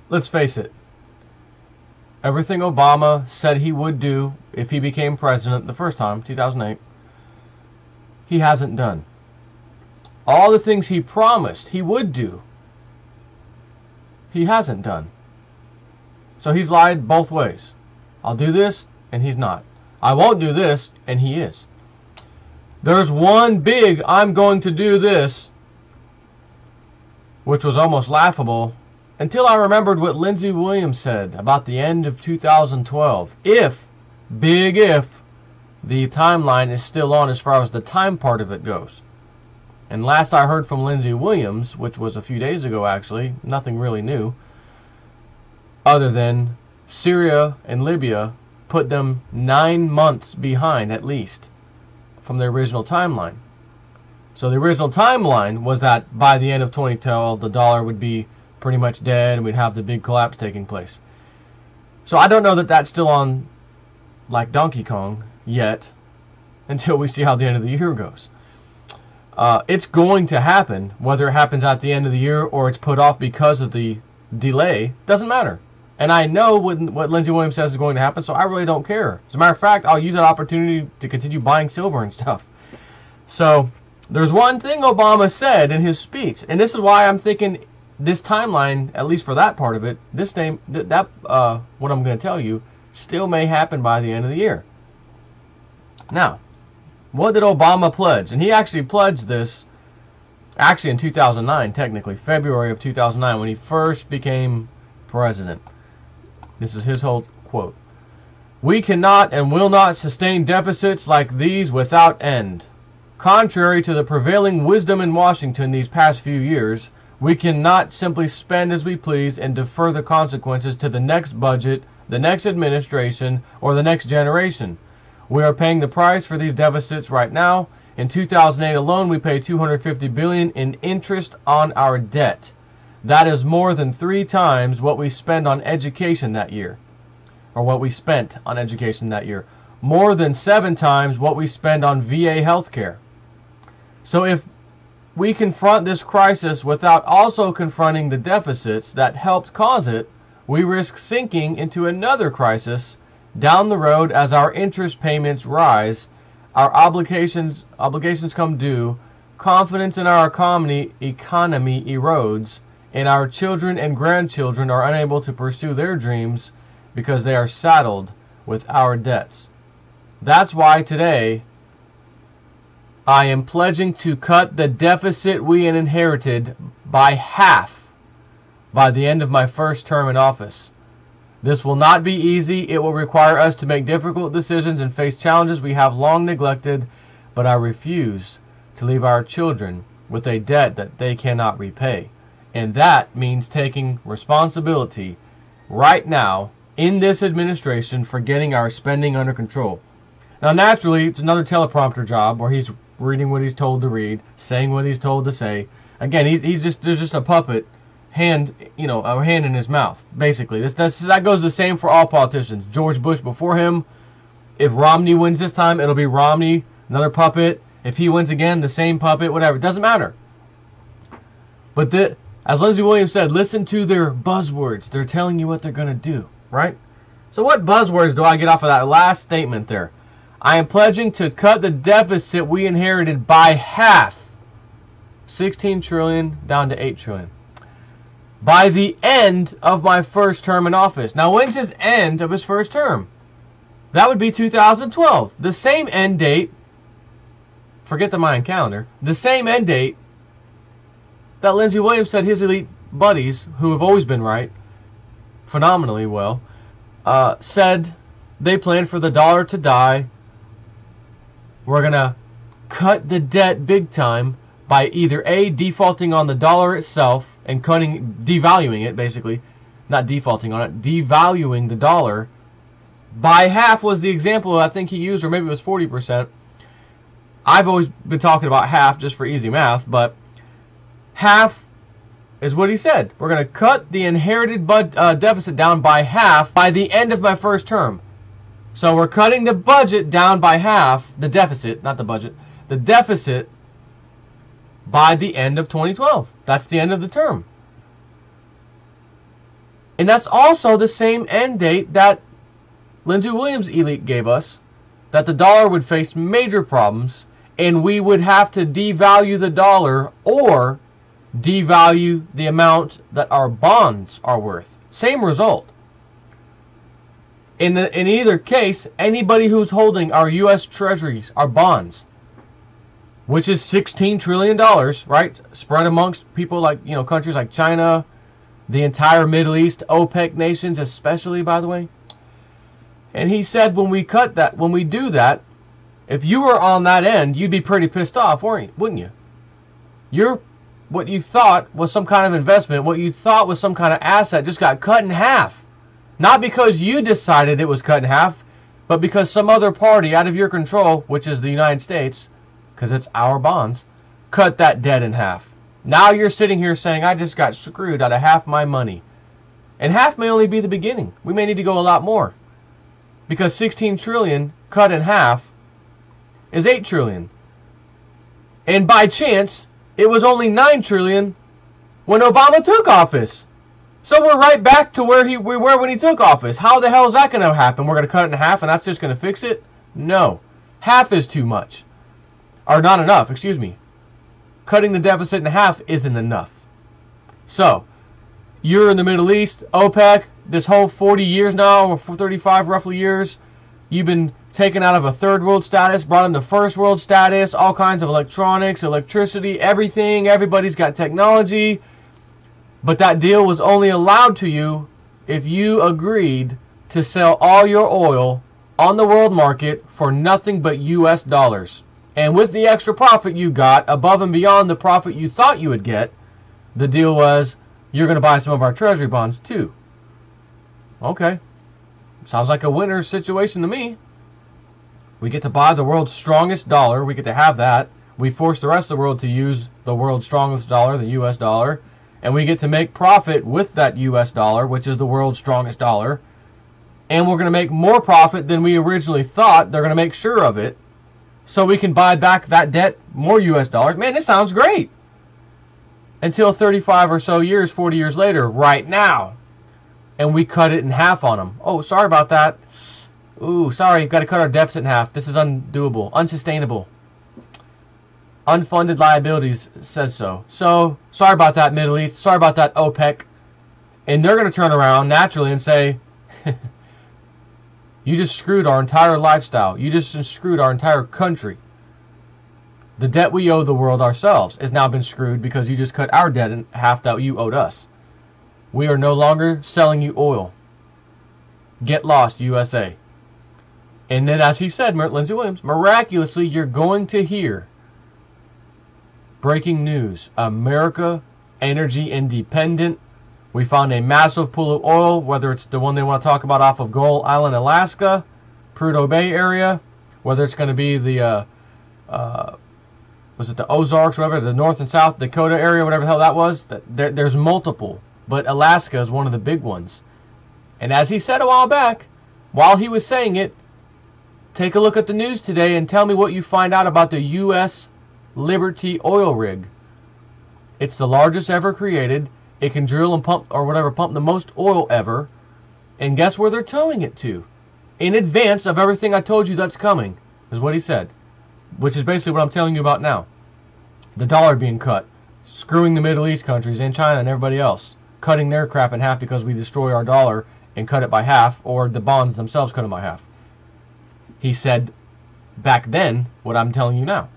let's face it, everything Obama said he would do if he became president the first time, 2008, he hasn't done. All the things he promised he would do, he hasn't done. So he's lied both ways. I'll do this, and he's not. I won't do this, and he is. There's one big I'm going to do this, which was almost laughable, until I remembered what Lindsey Williams said about the end of 2012. If, big if, the timeline is still on as far as the time part of it goes. And last I heard from Lindsey Williams, which was a few days ago actually, nothing really new, other than Syria and Libya put them 9 months behind at least from the original timeline. So the original timeline was that by the end of 2012 the dollar would be pretty much dead and we'd have the big collapse taking place. So I don't know that that's still on like Donkey Kong yet until we see how the end of the year goes. It's going to happen, whether it happens at the end of the year or it's put off because of the delay, doesn't matter. And I know what Lindsey Williams says is going to happen, so I really don't care. As a matter of fact, I'll use that opportunity to continue buying silver and stuff. So there's one thing Obama said in his speech, and this is why I'm thinking this timeline, at least for that part of it, what I'm going to tell you, still may happen by the end of the year. Now, what did Obama pledge? And he actually pledged this actually in 2009, technically, February of 2009, when he first became president. This is his whole quote. "We cannot and will not sustain deficits like these without end. Contrary to the prevailing wisdom in Washington these past few years, we cannot simply spend as we please and defer the consequences to the next budget, the next administration, or the next generation. We are paying the price for these deficits right now. In 2008 alone, we paid $250 billion in interest on our debt. That is more than 3 times what we spend on education that year, or what we spent on education that year. More than 7 times what we spend on VA healthcare. So if we confront this crisis without also confronting the deficits that helped cause it, we risk sinking into another crisis down the road as our interest payments rise, our obligations come due, confidence in our economy erodes, and our children and grandchildren are unable to pursue their dreams because they are saddled with our debts. That's why today I am pledging to cut the deficit we inherited by half by the end of my first term in office. This will not be easy. It will require us to make difficult decisions and face challenges we have long neglected, but I refuse to leave our children with a debt that they cannot repay. And that means taking responsibility right now in this administration for getting our spending under control." Now, naturally, it's another teleprompter job where he's reading what he's told to read, saying what he's told to say. Again, there's just a puppet hand, a hand in his mouth, basically. That goes the same for all politicians. George Bush before him, if Romney wins this time, it'll be Romney, another puppet. If he wins again, the same puppet, whatever. It doesn't matter. But as Lindsey Williams said, listen to their buzzwords. They're telling you what they're going to do, right? So what buzzwords do I get off of that last statement there? I am pledging to cut the deficit we inherited by half, 16 trillion down to 8 trillion, by the end of my first term in office. Now, when's his end of his first term? That would be 2012. The same end date, forget the Mayan calendar, the same end date that Lindsey Williams said his elite buddies, who have always been right, phenomenally well, said they planned for the dollar to die. We're going to cut the debt big time by either A, defaulting on the dollar itself and devaluing it, basically. Not defaulting on it, devaluing the dollar. By half was the example I think he used, or maybe it was 40%. I've always been talking about half just for easy math, but half is what he said. We're going to cut the inherited deficit down by half by the end of my first term. So we're cutting the budget down by half, the deficit, not the budget, the deficit by the end of 2012. That's the end of the term. And that's also the same end date that Lindsey Williams' elite gave us, that the dollar would face major problems and we would have to devalue the dollar or devalue the amount that our bonds are worth. Same result. In either case, anybody who's holding our U.S. treasuries, our bonds, which is $16 trillion, right? Spread amongst people like, countries like China, the entire Middle East, OPEC nations especially, by the way. And he said when we do that, if you were on that end, you'd be pretty pissed off, wouldn't you? What you thought was some kind of investment, what you thought was some kind of asset just got cut in half. Not because you decided it was cut in half, but because some other party out of your control, which is the United States, because it's our bonds, cut that debt in half. Now you're sitting here saying, I just got screwed out of half my money. And half may only be the beginning. We may need to go a lot more. Because 16 trillion cut in half is 8 trillion. And by chance, it was only 9 trillion when Obama took office. So we're right back to where we were when he took office. How the hell is that going to happen? We're going to cut it in half and that's just going to fix it? No. Half is too much. Or not enough, excuse me. Cutting the deficit in half isn't enough. So, you're in the Middle East, OPEC, this whole 40 years now, or 35 roughly years, you've been taken out of a third world status, brought into first world status, all kinds of electronics, electricity, everything, everybody's got technology. But that deal was only allowed to you if you agreed to sell all your oil on the world market for nothing but US dollars. And with the extra profit you got, above and beyond the profit you thought you would get, the deal was, you're going to buy some of our treasury bonds too. Okay. Sounds like a winner situation to me. We get to buy the world's strongest dollar. We get to have that. We force the rest of the world to use the world's strongest dollar, the US dollar. And we get to make profit with that US dollar, which is the world's strongest dollar. And we're going to make more profit than we originally thought. They're going to make sure of it. So we can buy back that debt, more US dollars. Man, this sounds great. Until 35 or so years, 40 years later, right now. And we cut it in half on them. Oh, sorry about that. Ooh, sorry, got to cut our deficit in half. This is undoable, unsustainable. Unfunded liabilities says so. So, sorry about that, Middle East. Sorry about that, OPEC. And they're going to turn around naturally and say, you just screwed our entire lifestyle. You just screwed our entire country. The debt we owe the world ourselves has now been screwed because you just cut our debt in half that you owed us. We are no longer selling you oil. Get lost, USA. And then, as he said, Lindsey Williams, miraculously, you're going to hear breaking news. America, energy independent. We found a massive pool of oil, whether it's the one they want to talk about off of Gull Island, Alaska, Prudhoe Bay area, whether it's going to be the, was it the Ozarks, whatever, the North and South Dakota area, whatever the hell that was. There's multiple, but Alaska is one of the big ones. And as he said a while back, while he was saying it, take a look at the news today and tell me what you find out about the U.S. Liberty oil rig. It's the largest ever created. It can drill and pump, or whatever, pump the most oil ever. And guess where they're towing it to? In advance of everything I told you that's coming, is what he said. Which is basically what I'm telling you about now. The dollar being cut. Screwing the Middle East countries and China and everybody else. Cutting their crap in half because we destroy our dollar and cut it by half, or the bonds themselves cut it by half. He said back then what I'm telling you now.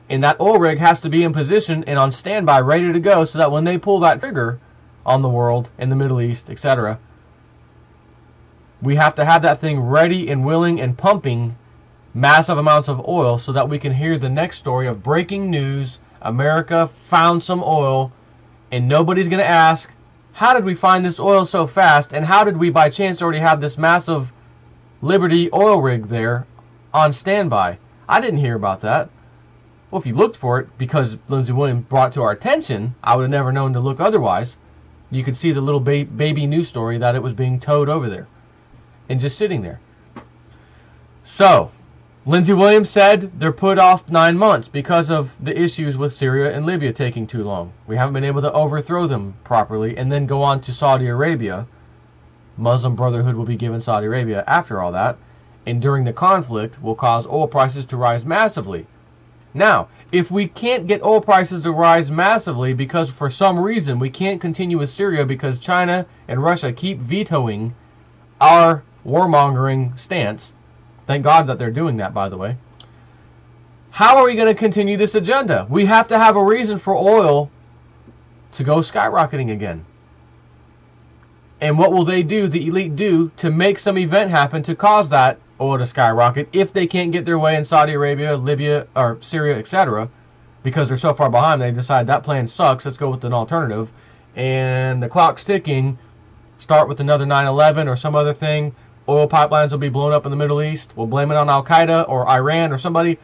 And that oil rig has to be in position and on standby, ready to go, so that when they pull that trigger on the world, in the Middle East, etc., we have to have that thing ready and willing and pumping massive amounts of oil so that we can hear the next story of breaking news. America found some oil, and nobody's going to ask, how did we find this oil so fast, and how did we by chance already have this massive Liberty oil rig there on standby? I didn't hear about that. Well, if you looked for it, because Lindsey Williams brought it to our attention, I would have never known to look otherwise. You could see the little baby news story that it was being towed over there and just sitting there. So, Lindsey Williams said they're put off 9 months because of the issues with Syria and Libya taking too long. We haven't been able to overthrow them properly and then go on to Saudi Arabia. Muslim Brotherhood will be given Saudi Arabia after all that, and during the conflict will cause oil prices to rise massively. Now, if we can't get oil prices to rise massively because for some reason we can't continue with Syria because China and Russia keep vetoing our warmongering stance, thank God that they're doing that, by the way, how are we going to continue this agenda? We have to have a reason for oil to go skyrocketing again. And what will they do, the elite do, to make some event happen to cause that oil to skyrocket if they can't get their way in Saudi Arabia, Libya, or Syria, etc. Because they're so far behind, they decide that plan sucks, let's go with an alternative. And the clock's ticking, start with another 9/11 or some other thing. Oil pipelines will be blown up in the Middle East. We'll blame it on Al-Qaeda or Iran or somebody.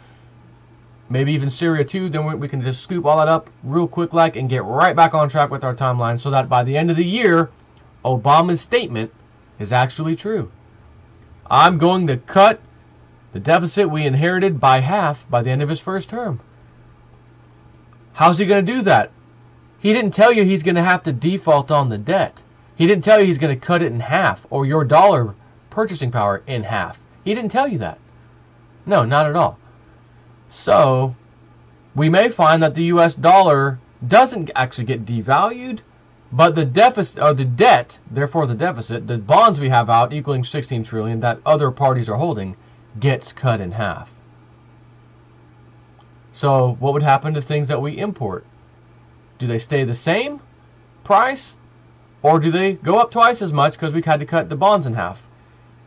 Maybe even Syria too. Then we can just scoop all that up real quick like and get right back on track with our timeline so that by the end of the year, Obama's statement is actually true. I'm going to cut the deficit we inherited by half by the end of his first term. How's he going to do that? He didn't tell you he's going to have to default on the debt. He didn't tell you he's going to cut it in half or your dollar purchasing power in half. He didn't tell you that. No, not at all. So, we may find that the US dollar doesn't actually get devalued, but the deficit, or the debt, therefore the deficit, the bonds we have out equaling 16 trillion that other parties are holding, gets cut in half. So, what would happen to things that we import? Do they stay the same price? Or do they go up twice as much because we had to cut the bonds in half?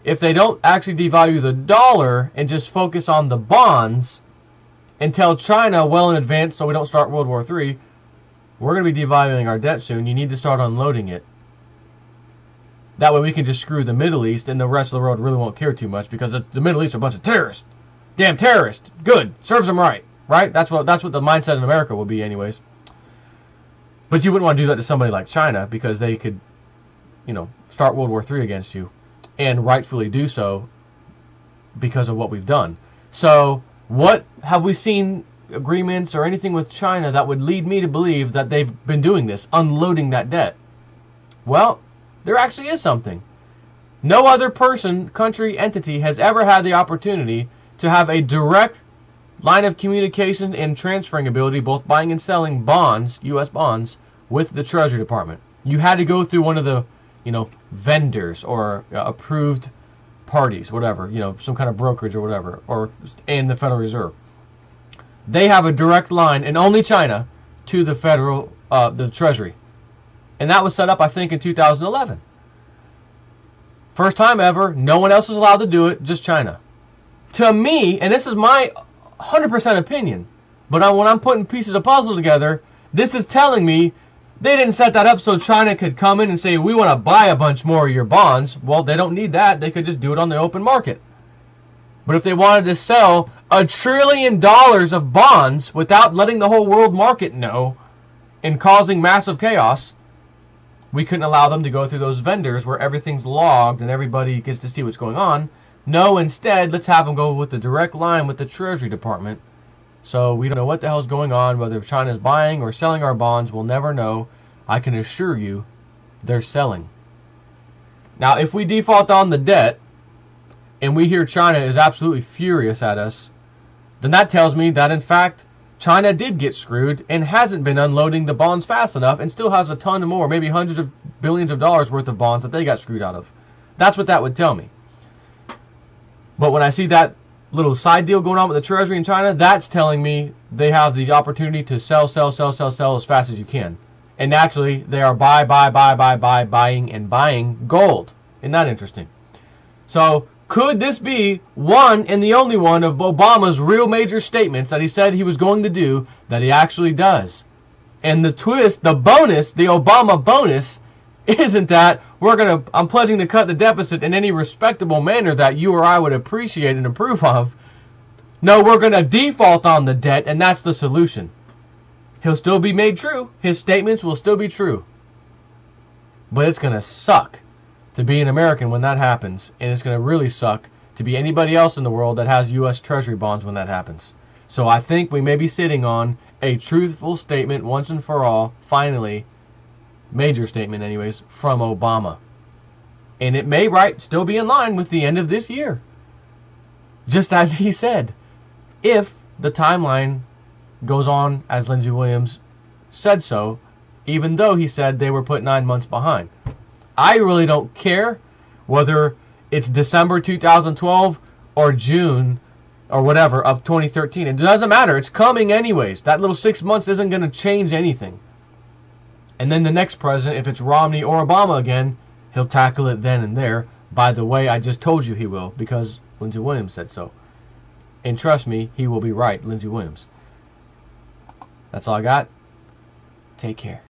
If they don't actually devalue the dollar and just focus on the bonds and tell China well in advance so we don't start World War III, we're going to be devaluing our debt soon. You need to start unloading it. That way we can just screw the Middle East and the rest of the world really won't care too much because the Middle East are a bunch of terrorists. Damn terrorists. Good. Serves them right. Right? That's what the mindset in America will be anyways. But you wouldn't want to do that to somebody like China because they could, start World War III against you. And rightfully do so because of what we've done. So, what have we seen agreements or anything with China that would lead me to believe that they've been doing this, unloading that debt? Well, there actually is something. No other person, country, entity has ever had the opportunity to have a direct line of communication and transferring ability, both buying and selling bonds, U.S. bonds, with the Treasury Department. You had to go through one of the, vendors or approved parties, whatever, some kind of brokerage or whatever, and the Federal Reserve. They have a direct line, and only China, to the the Treasury. And that was set up, I think, in 2011. First time ever, no one else is allowed to do it, just China. To me, and this is my 100% opinion, but when I'm putting pieces of puzzle together, this is telling me they didn't set that up so China could come in and say, we want to buy a bunch more of your bonds. Well, they don't need that. They could just do it on the open market. But if they wanted to sell $1 trillion of bonds without letting the whole world market know and causing massive chaos, we couldn't allow them to go through those vendors where everything's logged and everybody gets to see what's going on. No, instead, let's have them go with the direct line with the Treasury Department. So we don't know what the hell's going on, whether China's buying or selling our bonds, we'll never know. I can assure you, they're selling. Now, if we default on the debt, and we hear China is absolutely furious at us, then that tells me that, in fact, China did get screwed and hasn't been unloading the bonds fast enough and still has a ton more, maybe hundreds of billions of dollars worth of bonds that they got screwed out of. That's what that would tell me. But when I see that little side deal going on with the Treasury in China, that's telling me they have the opportunity to sell as fast as you can. And naturally, they are buying and buying gold. Isn't that interesting? So, could this be one and the only one of Obama's real major statements that he said he was going to do that he actually does? And the twist, the bonus, the Obama bonus, isn't that I'm pledging to cut the deficit in any respectable manner that you or I would appreciate and approve of. No, we're going to default on the debt, and that's the solution. He'll still be made true. His statements will still be true. But it's going to suck to be an American when that happens, and it's going to really suck to be anybody else in the world that has U.S. Treasury bonds when that happens. So I think we may be sitting on a truthful statement once and for all, finally, major statement anyways, from Obama. And it may still be in line with the end of this year. Just as he said, if the timeline goes on as Lindsey Williams said so, even though he said they were put 9 months behind. I really don't care whether it's December 2012 or June or whatever of 2013. It doesn't matter. It's coming anyways. That little 6 months isn't going to change anything. And then the next president, if it's Romney or Obama again, he'll tackle it then and there. By the way, I just told you he will, because Lindsey Williams said so. And trust me, he will be right, Lindsey Williams. That's all I got. Take care.